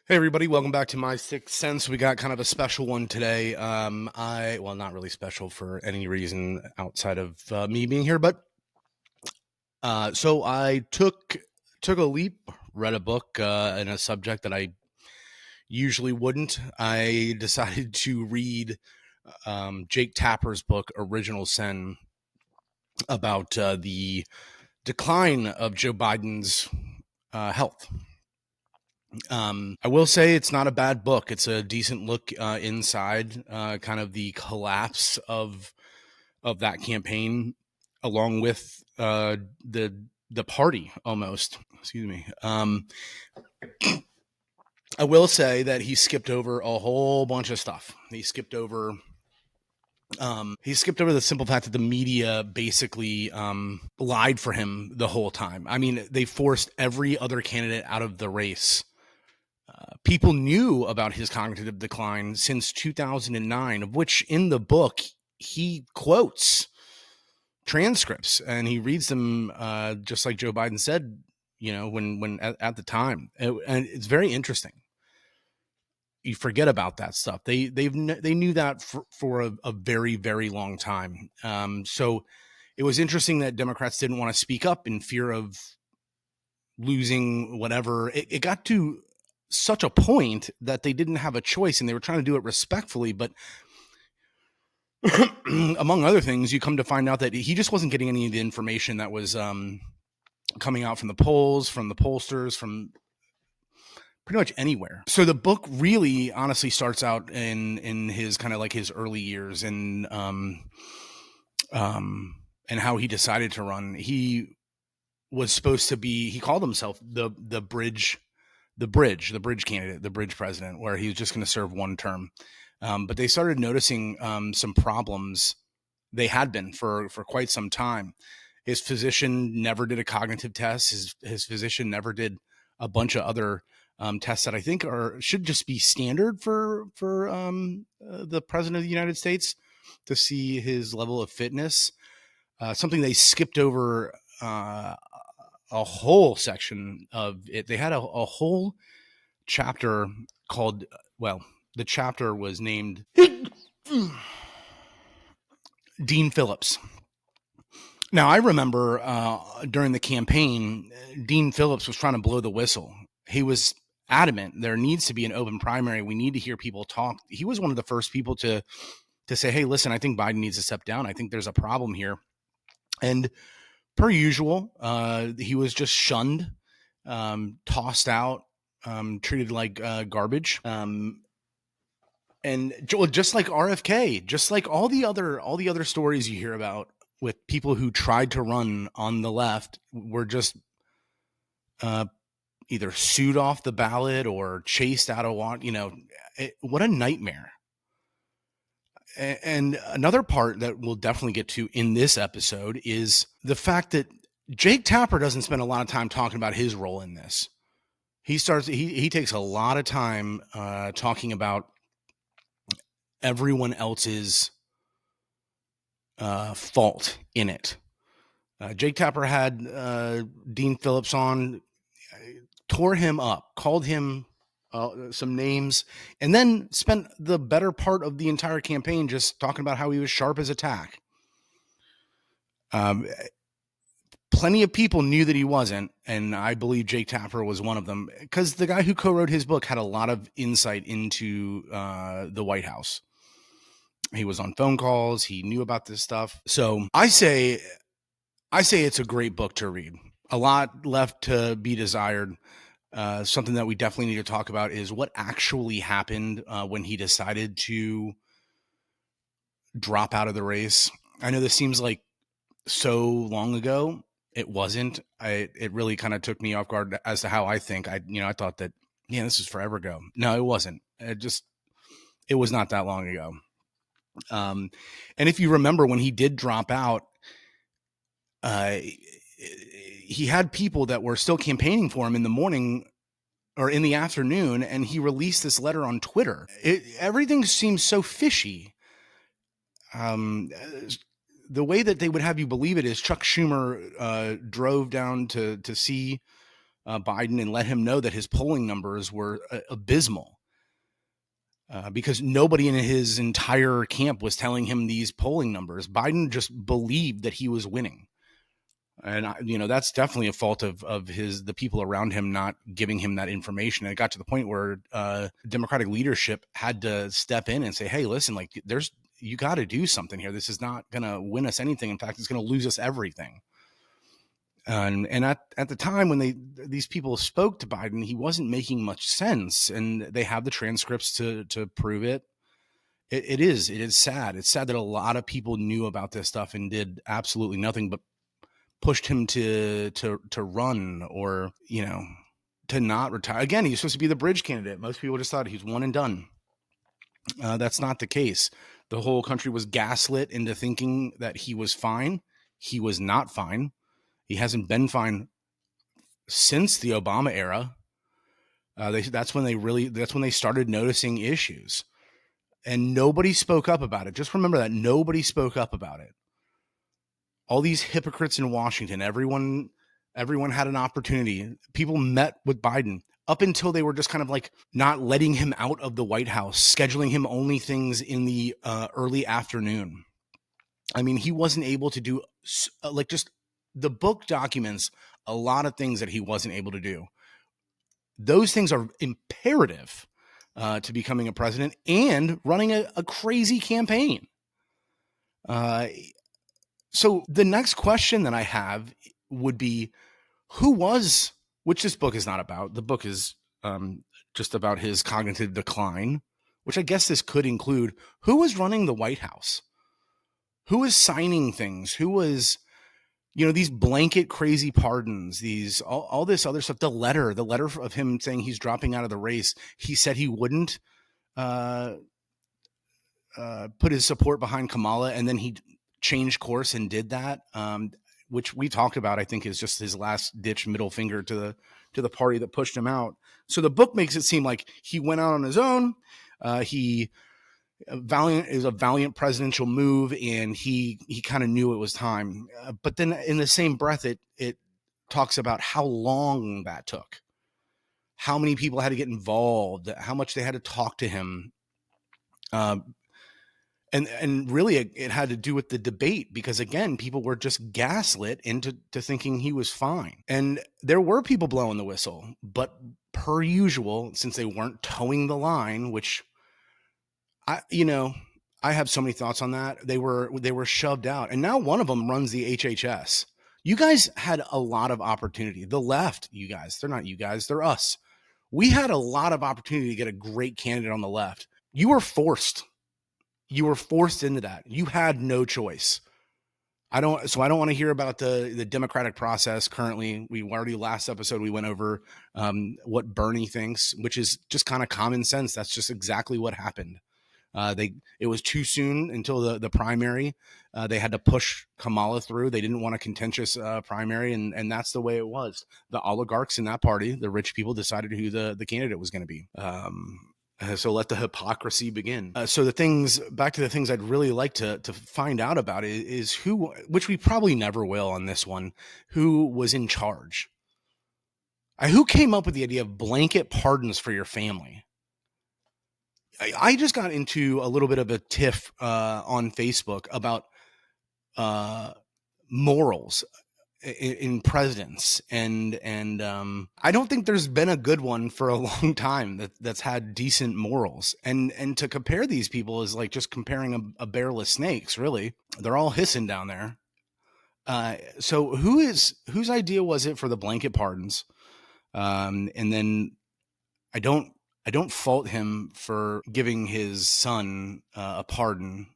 Hey everybody, welcome back to My Sixth Sense. We got kind of a special one today. Not really special for any reason outside of me being here, but so I took a leap, read a book in a subject that I usually wouldn't. I decided to read Jake Tapper's book, Original Sin, about the decline of Joe Biden's health. I will say it's not a bad book. It's a decent look inside kind of the collapse of that campaign, along with the party almost. Excuse me. I will say that he skipped over a whole bunch of stuff. He skipped over the simple fact that the media basically lied for him the whole time. I mean, they forced every other candidate out of the race. People knew about his cognitive decline since 2009, of which in the book he quotes transcripts and he reads them just like Joe Biden said, when at the time. And it's very interesting. You forget about that stuff. They knew that for a very, very long time. So it was interesting that Democrats didn't want to speak up in fear of losing whatever. It got to such a point that they didn't have a choice, and they were trying to do it respectfully. But among other things, you come to find out that he just wasn't getting any of the information that was coming out from the polls, from the pollsters, from pretty much anywhere. So the book really honestly starts out in his kind of like his early years and how he decided to run. He was supposed to be, he called himself the bridge candidate, the bridge president, where he was just going to serve one term. But they started noticing some problems. They had been for quite some time. His physician never did a cognitive test. His physician never did a bunch of other tests that I think should just be standard for the president of the United States to see his level of fitness. Something they skipped over a whole section of it. They had a whole chapter called, the chapter was named Dean Phillips. Now, I remember during the campaign, Dean Phillips was trying to blow the whistle. He was adamant there needs to be an open primary. We need to hear people talk. He was one of the first people to say, hey, listen, I think Biden needs to step down. I think there's a problem here. And per usual, he was just shunned, tossed out, treated like garbage. And just like RFK, just like all the other stories you hear about with people who tried to run on the left were just either sued off the ballot or chased out of what a nightmare. And another part that we'll definitely get to in this episode is the fact that Jake Tapper doesn't spend a lot of time talking about his role in this. He takes a lot of time talking about everyone else's fault in it. Jake Tapper had Dean Phillips on, tore him up, called him some names, and then spent the better part of the entire campaign just talking about how he was sharp as a tack. Plenty of people knew that he wasn't, and I believe Jake Tapper was one of them, because the guy who co-wrote his book had a lot of insight into the White House. He was on phone calls. He knew about this stuff. So I say it's a great book to read. A lot left to be desired. Something that we definitely need to talk about is what actually happened when he decided to drop out of the race. I know this seems like so long ago. It wasn't. It really kind of took me off guard as to how I think. I thought that, this is forever ago. No, it wasn't. It was not that long ago. And if you remember when he did drop out, he had people that were still campaigning for him in the morning or in the afternoon, and he released this letter on Twitter. Everything seems so fishy. The way that they would have you believe it is Chuck Schumer drove down to see Biden and let him know that his polling numbers were abysmal. Because nobody in his entire camp was telling him these polling numbers. Biden just believed that he was winning. And, that's definitely a fault of the people around him not giving him that information. And it got to the point where Democratic leadership had to step in and say, hey, listen, like you got to do something here. This is not going to win us anything. In fact, it's going to lose us everything. And at the time when these people spoke to Biden, he wasn't making much sense. And they have the transcripts to prove it. It is sad. It's sad that a lot of people knew about this stuff and did absolutely nothing but pushed him to run or, to not retire. Again, he's supposed to be the bridge candidate. Most people just thought he's one and done. That's not the case. The whole country was gaslit into thinking that he was fine. He was not fine. He hasn't been fine since the Obama era. That's when they started noticing issues, and nobody spoke up about it. Just remember that nobody spoke up about it. All these hypocrites in Washington, everyone had an opportunity. People met with Biden up until they were just kind of like not letting him out of the White House, scheduling him only things in the early afternoon. I mean, he wasn't able to do just the book documents a lot of things that he wasn't able to do. Those things are imperative to becoming a president and running a crazy campaign. So the next question that I have would be, which this book is not about. The book is just about his cognitive decline, which I guess this could include, who was running the White House? Who was signing things? Who was, these blanket crazy pardons, all this other stuff, the letter of him saying he's dropping out of the race. He said he wouldn't put his support behind Kamala, and then he changed course and did that, which we talked about, I think, is just his last ditch middle finger to the party that pushed him out. So the book makes it seem like he went out on his own. He is a valiant presidential move, and he kind of knew it was time. But then in the same breath, it talks about how long that took, how many people had to get involved, how much they had to talk to him. And really, it had to do with the debate, because, again, people were just gaslit into thinking he was fine. And there were people blowing the whistle, but per usual, since they weren't towing the line, which I have so many thoughts on that. They were shoved out, and now one of them runs the HHS. You guys had a lot of opportunity. The left, you guys, they're not you guys, they're us. We had a lot of opportunity to get a great candidate on the left. You were forced into that. You had no choice. I don't want to hear about the democratic process currently. Last episode, we went over what Bernie thinks, which is just kind of common sense. That's just exactly what happened. It was too soon until the primary. They had to push Kamala through. They didn't want a contentious primary, and that's the way it was. The oligarchs in that party, the rich people, decided who the candidate was going to be. So let the hypocrisy begin. So back to the things I'd really like to find out about is who, which we probably never will on this one, who was in charge. Who came up with the idea of blanket pardons for your family? I just got into a little bit of a tiff on Facebook about morals in presidents, and I don't think there's been a good one for a long time that's had decent morals. And to compare these people is like just comparing a bear with snakes. Really, they're all hissing down there. So whose idea was it for the blanket pardons? And then I don't fault him for giving his son a pardon.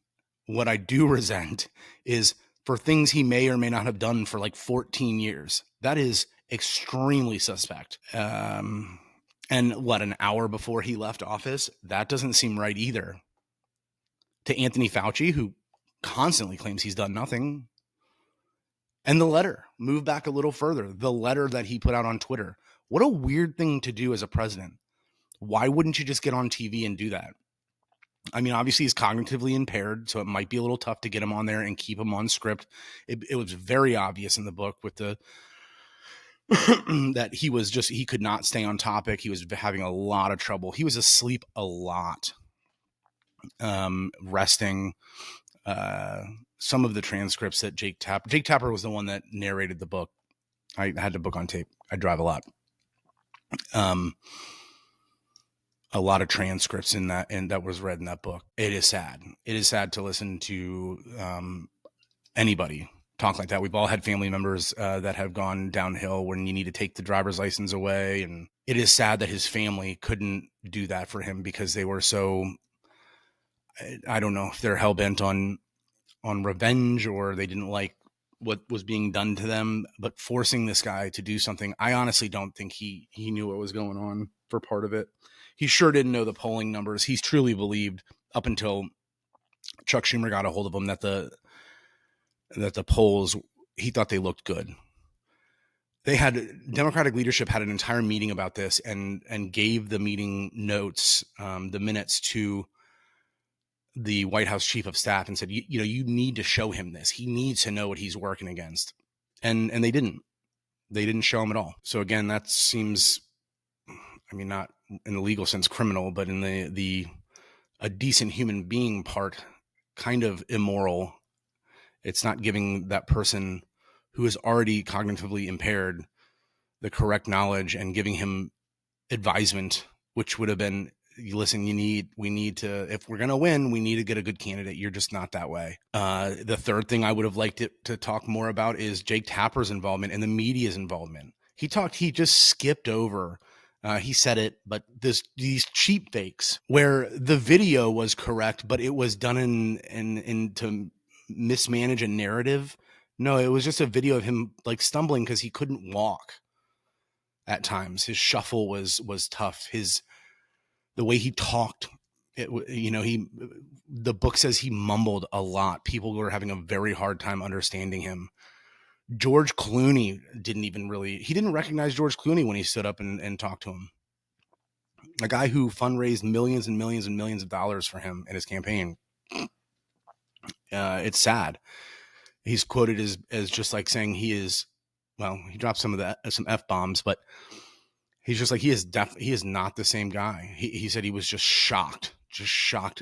What I do resent is for things he may or may not have done for like 14 years. That is extremely suspect. And an hour before he left office? That doesn't seem right either. To Anthony Fauci, who constantly claims he's done nothing. And the letter, move back a little further, the letter that he put out on Twitter. What a weird thing to do as a president. Why wouldn't you just get on TV and do that? I mean, obviously he's cognitively impaired, so it might be a little tough to get him on there and keep him on script. It was very obvious in the book with the that he could not stay on topic. He was having a lot of trouble. He was asleep a lot, resting. Some of the transcripts that Jake Tapper was the one that narrated the book. I had the book on tape. I drive a lot. A lot of transcripts in that, and that was read in that book. It is sad. It is sad to listen to anybody talk like that. We've all had family members that have gone downhill when you need to take the driver's license away. And it is sad that his family couldn't do that for him because they were so, I don't know if they're hell-bent on revenge or they didn't like what was being done to them, but forcing this guy to do something, I honestly don't think he knew what was going on for part of it. He sure didn't know the polling numbers. He's truly believed up until Chuck Schumer got a hold of him that the polls, he thought they looked good. They had Democratic leadership had an entire meeting about this and gave the meeting notes, the minutes to the White House chief of staff and said, you need to show him this. He needs to know what he's working against. And they didn't show him at all. So again, that seems, I mean, not in the legal sense criminal, but in the a decent human being part, kind of immoral. It's not giving that person who is already cognitively impaired the correct knowledge and giving him advisement, which would have been, listen, we need to, if we're going to win, we need to get a good candidate. You're just not that way. The third thing I would have liked it to talk more about is Jake Tapper's involvement and the media's involvement. He just skipped over, he said it, but these cheap fakes where the video was correct, but it was done in to mismanage a narrative. No, it was just a video of him like stumbling because he couldn't walk at times. His shuffle was tough. The way he talked, the book says he mumbled a lot. People were having a very hard time understanding him. George Clooney he didn't recognize George Clooney when he stood up and talked to him. A guy who fundraised millions and millions and millions of dollars for him in his campaign. It's sad. He's quoted as just like saying he is, well, he dropped some F-bombs, but he's just like, he is not the same guy. He said he was just shocked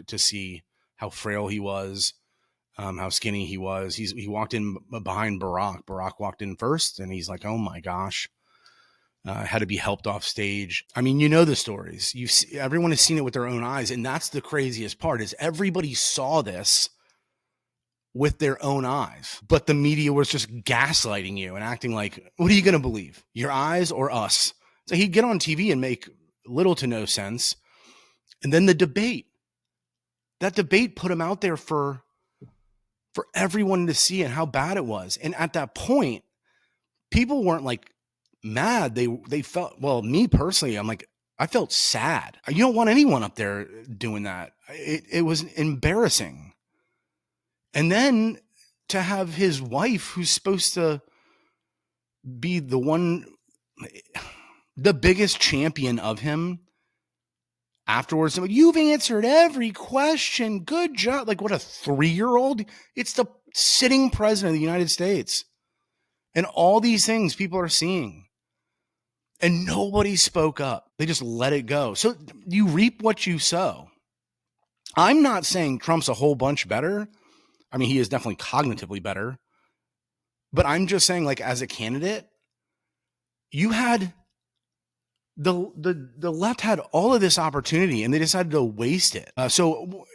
to see how frail he was, how skinny he was. He walked in behind Barack. Barack walked in first, and he's like, oh my gosh, had to be helped off stage. I mean, you know the stories. Everyone has seen it with their own eyes, and that's the craziest part is everybody saw this with their own eyes, but the media was just gaslighting you and acting like, what are you going to believe, your eyes or us? So he'd get on TV and make little to no sense. And then that debate put him out there for everyone to see and how bad it was. And at that point, people weren't like mad. They felt, well, me personally, I'm like, I felt sad. You don't want anyone up there doing that. It was embarrassing. And then to have his wife, who's supposed to be the biggest champion of him, afterwards, like, you've answered every question. Good job. Like, what, a 3-year-old? It's the sitting president of the United States. And all these things people are seeing. And nobody spoke up. They just let it go. So you reap what you sow. I'm not saying Trump's a whole bunch better. I mean, he is definitely cognitively better. But I'm just saying, like, as a candidate, you had the left had all of this opportunity and they decided to waste it. So,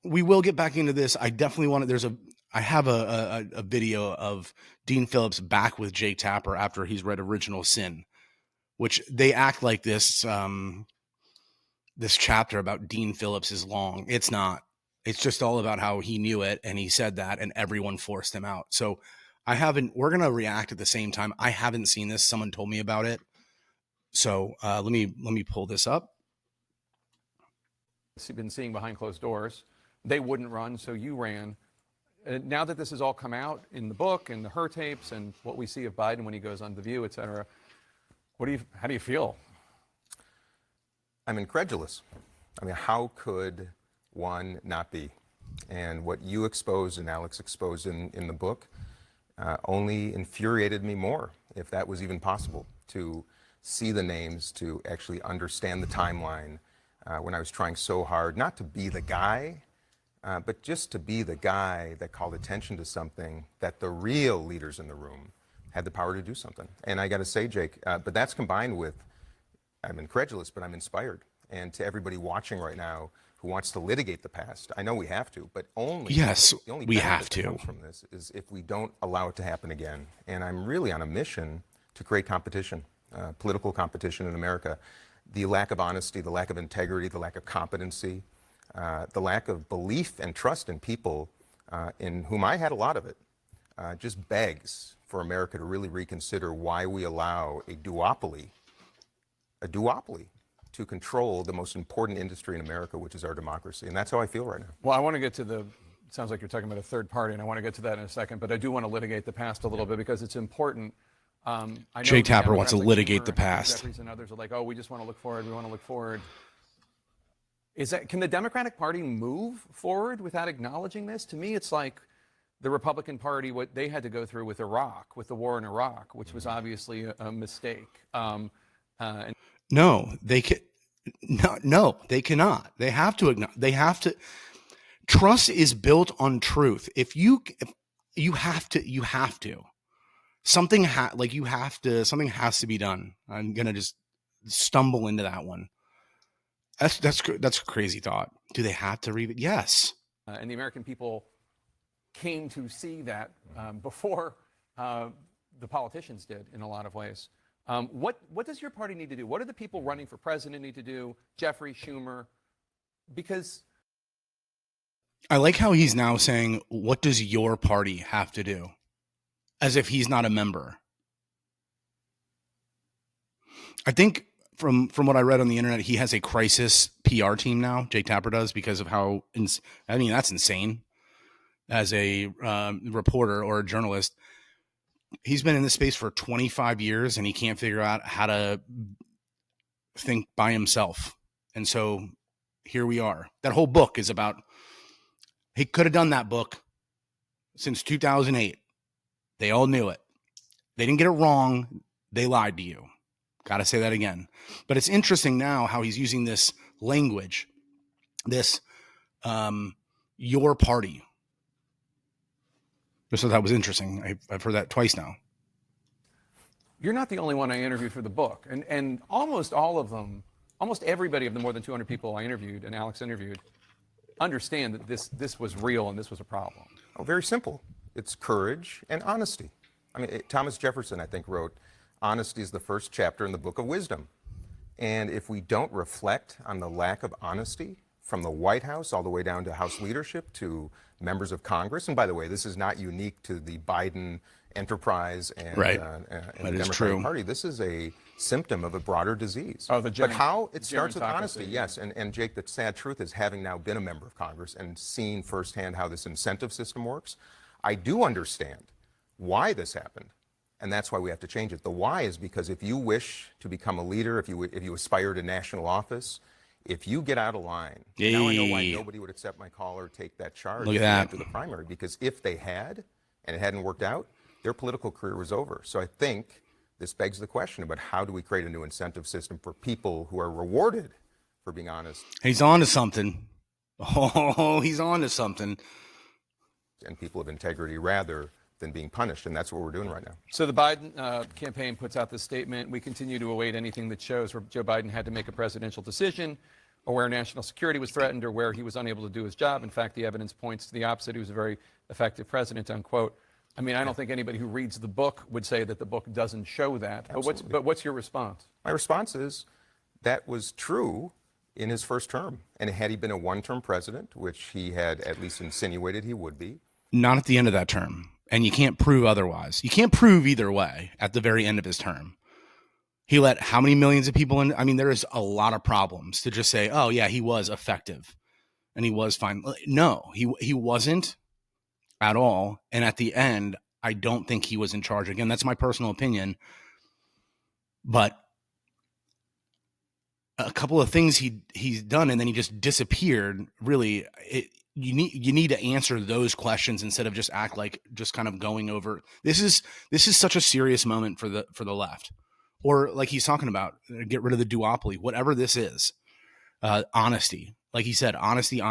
we will get back into this. I definitely want to, I have a video of Dean Phillips back with Jake Tapper after he's read Original Sin, which they act like this chapter about Dean Phillips is long. It's not. It's just all about how he knew it and he said that and everyone forced him out. So we're going to react at the same time. I haven't seen this. Someone told me about it. So let me pull this up. You've been seeing behind closed doors. They wouldn't run, so you ran. Now that this has all come out in the book and the Her tapes and what we see of Biden when he goes on The View, et cetera, how do you feel? I'm incredulous. I mean, how could one not be? And what you exposed and Alex exposed in the book only infuriated me more, if that was even possible, to see the names, to actually understand the timeline, when I was trying so hard not to be the guy, but just to be the guy that called attention to something that the real leaders in the room had the power to do something. And I got to say, Jake, but that's combined with, I'm incredulous, but I'm inspired. And to everybody watching right now who wants to litigate the past, I know we have to, but only Yes, the only we benefit have that to. comes from this is if we don't allow it to happen again. And I'm really on a mission to create competition, political competition in America. The lack of honesty, the lack of integrity, the lack of competency, the lack of belief and trust in people, in whom I had a lot of it, just begs for America to really reconsider why we allow a duopoly to control the most important industry in America, which is our democracy. And that's how I feel right now. Well, I want to get to it sounds like you're talking about a third party, and I want to get to that in a second, but I do want to litigate the past a little bit because it's important. I know Jay the Tapper wants to Democrats like litigate Schumer the and past. Jeffries and others are like, oh, we just want to look forward. We want to look forward. Can the Democratic Party move forward without acknowledging this? To me, it's like the Republican Party, what they had to go through with Iraq, with the war in Iraq, which was obviously a mistake. No, they can. No, they cannot. They have to acknowledge. They have to. Trust is built on truth. If you have to. Something has to be done. I'm gonna just stumble into that one. That's a crazy thought. Do they have to read it? Yes. And the American people came to see that before the politicians did in a lot of ways. What does your party need to do? What do the people running for president need to do? Jeffrey, Schumer? Because I like how he's now saying, what does your party have to do? As if he's not a member. I think from what I read on the internet, he has a crisis PR team now. Jake Tapper does, because of how, that's insane. As a reporter or a journalist, he's been in this space for 25 years and he can't figure out how to think by himself. And so here we are. That whole book is about, he could have done that book since 2008. They all knew it. They didn't get it wrong. They lied to you. Got to say that again. But it's interesting now how he's using this language, this your party. Just thought that was interesting. I've heard that twice now. you're not the only one I interviewed for the book. And almost all of them, almost everybody of the more than 200 people I interviewed and Alex interviewed, understand that this was real and this was a problem. Oh, very simple. It's courage and honesty. I mean, Thomas Jefferson, I think, wrote, "Honesty is the first chapter in the book of wisdom." And if we don't reflect on the lack of honesty from the White House all the way down to House leadership to members of Congress, and by the way, this is not unique to the Biden enterprise and, Right. And the That is Democratic true. Party. This is a symptom of a broader disease. Oh, the but how it starts with gerontocracy. honesty, yes. And Jake, the sad truth is, having now been a member of Congress and seen firsthand how this incentive system works, I do understand why this happened. And that's why we have to change it. The why is because if you wish to become a leader, if you aspire to national office, if you get out of line, now I know why nobody would accept my call or take that charge Look at that. after the primary, because if they had and it hadn't worked out, their political career was over. So I think this begs the question about how do we create a new incentive system for people who are rewarded for being honest. He's on to something. Oh, he's on to something. And people of integrity rather than being punished. And that's what we're doing right now. So the Biden campaign puts out this statement: "We continue to await anything that shows where Joe Biden had to make a presidential decision or where national security was threatened or where he was unable to do his job. In fact, the evidence points to the opposite. He was a very effective president," unquote. I mean, I don't think anybody who reads the book would say that the book doesn't show that. But what's your response? My response is that was true in his first term. And had he been a one-term president, which he had at least insinuated he would be. Not at the end of that term. And you can't prove otherwise. You can't prove either way at the very end of his term. He let how many millions of people in? I mean, there is a lot of problems to just say, oh, yeah, he was effective and he was fine. No, he wasn't at all. And at the end, I don't think he was in charge. Again, that's my personal opinion. But a couple of things he's done, and then he just disappeared. Really, you need to answer those questions instead of just act like just kind of going over. This is such a serious moment for the left, or like he's talking about, get rid of the duopoly, whatever this is. Honesty, like he said, honesty.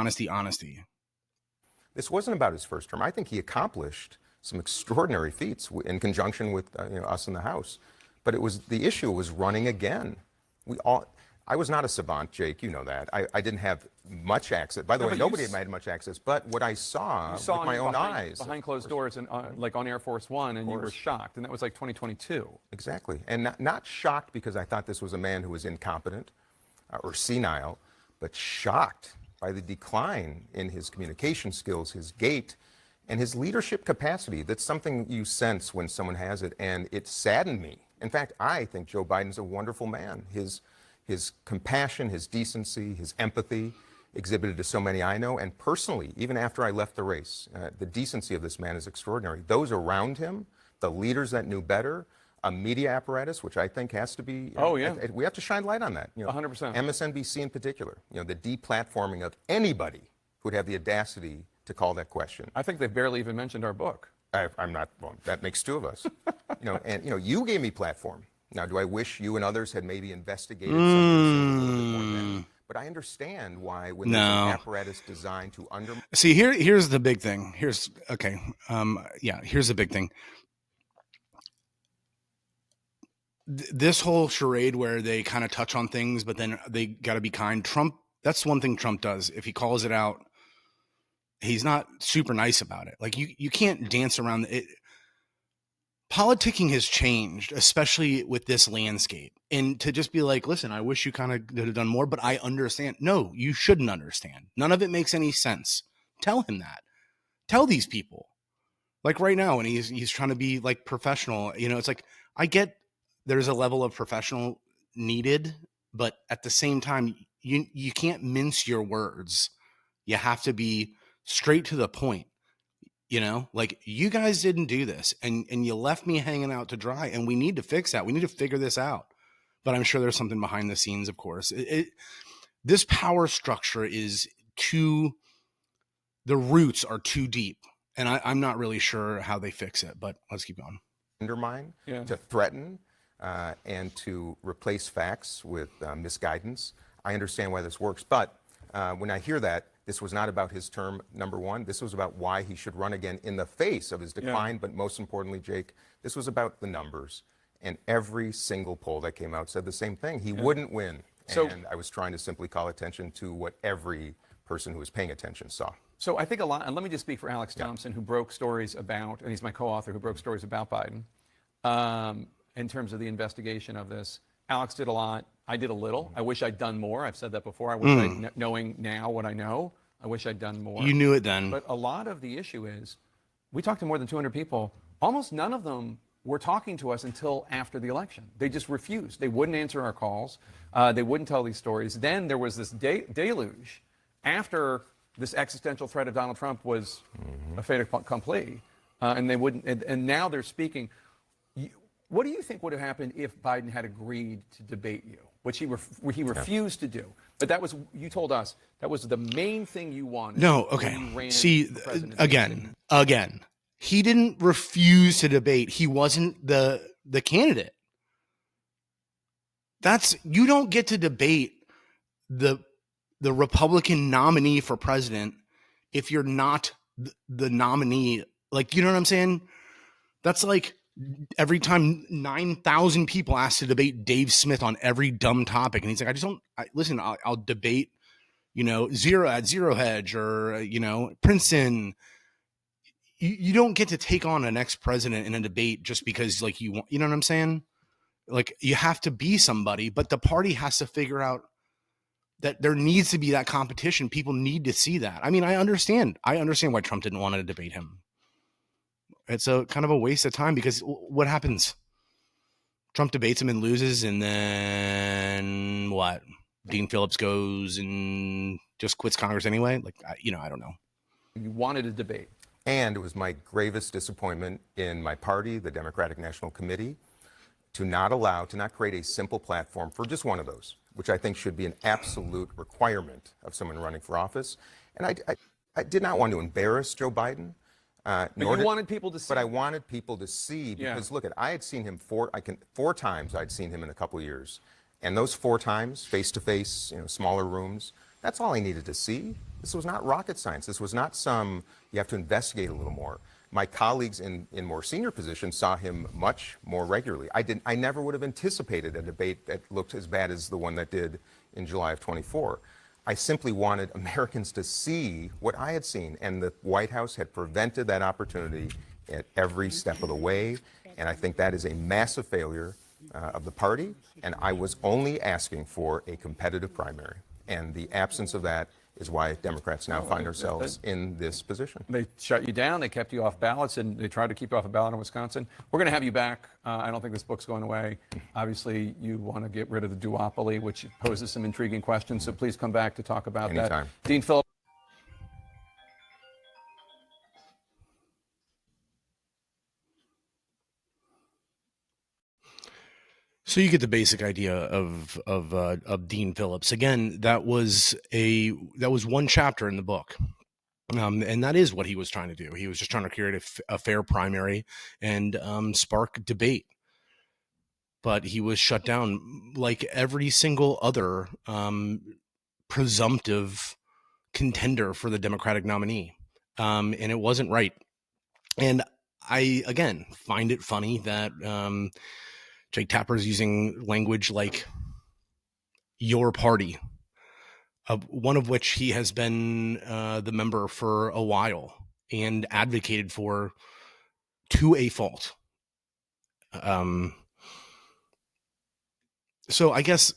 This wasn't about his first term. I think he accomplished some extraordinary feats in conjunction with us in the House. But the issue was running again. I was not a savant, Jake. You know that. I didn't have much access. By the way, nobody had much access. But what I saw with my own eyes, behind closed doors, and like on Air Force One, and you were shocked, and that was like 2022. Exactly, and not shocked because I thought this was a man who was incompetent or senile, but shocked by the decline in his communication skills, his gait, and his leadership capacity. That's something you sense when someone has it, and it saddened me. In fact, I think Joe Biden's a wonderful man. His compassion, his decency, his empathy exhibited to so many I know, and personally, even after I left the race, the decency of this man is extraordinary. Those around him, the leaders that knew better, a media apparatus, which I think has to be, we have to shine light on that. 100%. MSNBC in particular, the deplatforming of anybody who would have the audacity to call that question. I think they've barely even mentioned our book. I'm not, well, that makes two of us. You gave me platform. Now, do I wish you and others had maybe investigated something a little bit more then? But I understand why when there's an apparatus designed to undermine. See, here's the big thing. Here's the big thing. This whole charade where they kind of touch on things, but then they got to be kind. Trump, that's one thing Trump does. If he calls it out, he's not super nice about it. Like you can't dance around it. Politicking has changed, especially with this landscape. And to just be like, listen, I wish you kind of could have done more, but I understand. No, you shouldn't understand. None of it makes any sense. Tell him that. Tell these people. Like right now, and he's trying to be like professional. It's like, I get there's a level of professional needed, but at the same time, you can't mince your words. You have to be straight to the point. Like you guys didn't do this and you left me hanging out to dry, and we need to fix that. We need to figure this out. But I'm sure there's something behind the scenes, of course. This power structure is the roots are too deep, and I'm not really sure how they fix it, but let's keep going. Undermine, to threaten, and to replace facts with misguidance. I understand why this works, but when I hear that, this was not about his term, number one. This was about why he should run again in the face of his decline. But most importantly, Jake, this was about the numbers. And every single poll that came out said the same thing. He wouldn't win. And I was trying to simply call attention to what every person who was paying attention saw. So I think a lot, and let me just speak for Alex Thompson, who broke stories about, and he's my co-author, who broke stories about Biden, in terms of the investigation of this. Alex did a lot. I did a little. I wish I'd done more. I've said that before. I wish knowing now what I know, I wish I'd done more. You knew it then. But a lot of the issue is, we talked to more than 200 people. Almost none of them were talking to us until after the election. They just refused. They wouldn't answer our calls. They wouldn't tell these stories. Then there was this deluge after this existential threat of Donald Trump was a fait accompli, and they wouldn't. And now they're speaking. What do you think would have happened if Biden had agreed to debate you, which he refused to do? But that was, you told us, that was the main thing you wanted. No, okay. See, again, he didn't refuse to debate. He wasn't the candidate. You don't get to debate the Republican nominee for president if you're not the nominee. Like, you know what I'm saying? That's like every time 9,000 people ask to debate Dave Smith on every dumb topic. And he's like, listen, I'll debate, Zero Hedge or, Princeton. You don't get to take on an ex-president in a debate just because like you want, you know what I'm saying? Like you have to be somebody, but the party has to figure out that there needs to be that competition. People need to see that. I mean, I understand why Trump didn't want to debate him. It's a kind of a waste of time because what happens? Trump debates him and loses, and then what? Dean Phillips goes and just quits Congress anyway? Like, I don't know. You wanted a debate. And it was my gravest disappointment in my party, the Democratic National Committee, to not create a simple platform for just one of those, which I think should be an absolute requirement of someone running for office. And I did not want to embarrass Joe Biden. But you wanted people to see. But I wanted people to see Yeah. because look, I had seen him four times. I'd seen him in a couple of years, and those 4 times, face to face, smaller rooms. That's all I needed to see. This was not rocket science. This was not you have to investigate a little more. My colleagues in more senior positions saw him much more regularly. I never would have anticipated a debate that looked as bad as the one that did in July of 24. I simply wanted Americans to see what I had seen, and the White House had prevented that opportunity at every step of the way, and I think that is a massive failure of the party, and I was only asking for a competitive primary, and the absence of that is why Democrats now find ourselves in this position. They shut you down. They kept you off ballots, and they tried to keep you off a ballot in Wisconsin. We're going to have you back. I don't think this book's going away. Obviously, you want to get rid of the duopoly, which poses some intriguing questions. So please come back to talk about Anytime. that. Dean Phillips. So you get the basic idea of Dean Phillips. Again, that was one chapter in the book. And that is what he was trying to do. He was just trying to create a fair primary and spark debate. But he was shut down like every single other presumptive contender for the Democratic nominee. And it wasn't right. And I, again, find it funny that Jake Tapper is using language like your party, one of which he has been the member for a while and advocated for to a fault. So I guess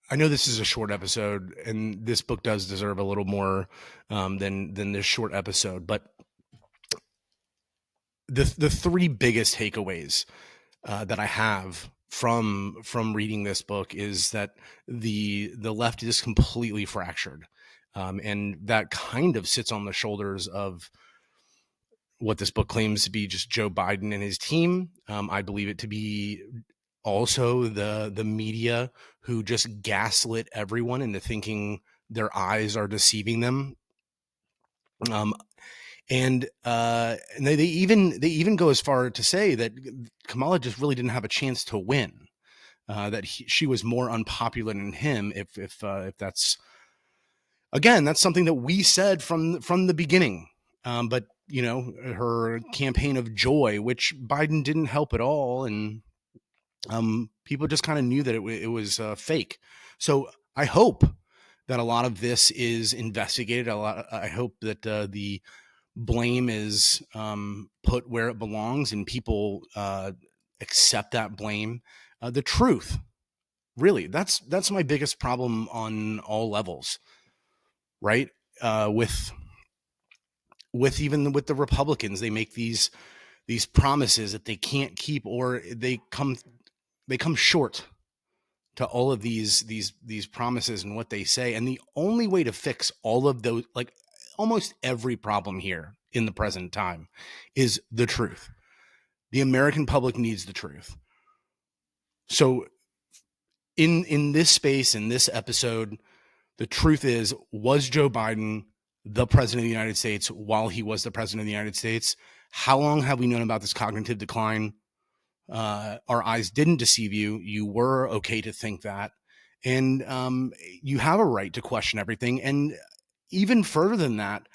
I know this is a short episode, and this book does deserve a little more than this short episode, but the 3 biggest takeaways that I have from reading this book is that the left is completely fractured, and that kind of sits on the shoulders of what this book claims to be just Joe Biden and his team. I believe it to be also the media who just gaslit everyone into thinking their eyes are deceiving them. And they even go as far to say that Kamala just really didn't have a chance to win. That she was more unpopular than him. If that's, again, that's something that we said from the beginning. But her campaign of joy, which Biden didn't help at all, and people just kind of knew that it was fake. So I hope that a lot of this is investigated. I hope that the blame is put where it belongs, and people accept that blame. The truth, really, that's my biggest problem on all levels, right? With the Republicans, they make these promises that they can't keep, or they come short to all of these promises and what they say. And the only way to fix all of those, like almost every problem here in the present time, is the truth. The American public needs the truth. So in this space, in this episode, the truth is, was Joe Biden the president of the United States while he was the president of the United States? How long have we known about this cognitive decline? Our eyes didn't deceive you. You were okay to think that. And you have a right to question everything. And even further than that,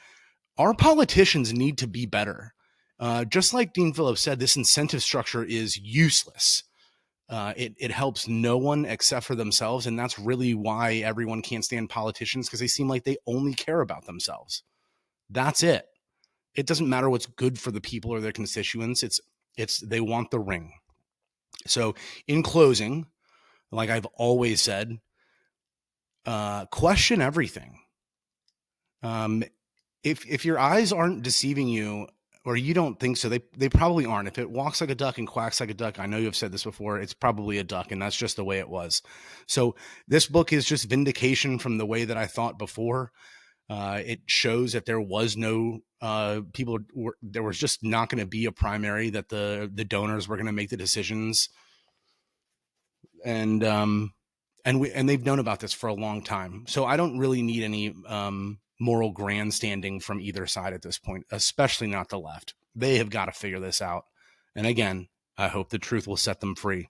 our politicians need to be better. Just like Dean Phillips said, this incentive structure is useless. It helps no one except for themselves. And that's really why everyone can't stand politicians, because they seem like they only care about themselves. That's it. It doesn't matter what's good for the people or their constituents. It's they want the ring. So in closing, like I've always said, question everything. If your eyes aren't deceiving you, or you don't think so, they probably aren't. If it walks like a duck and quacks like a duck, I know you've said this before, it's probably a duck, and that's just the way it was. So this book is just vindication from the way that I thought before. It shows that there was no there was just not going to be a primary, that the donors were going to make the decisions. And they've known about this for a long time. So I don't really need any moral grandstanding from either side at this point, especially not the left. They have got to figure this out. And again, I hope the truth will set them free.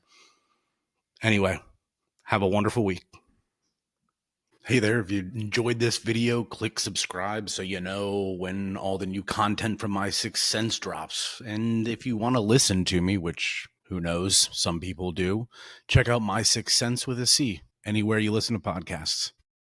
Anyway, have a wonderful week. Hey there, if you enjoyed this video, click subscribe so you know when all the new content from My Sixth Sense drops. And if you want to listen to me, which who knows, some people do, check out My Sixth Sense with a C, anywhere you listen to podcasts.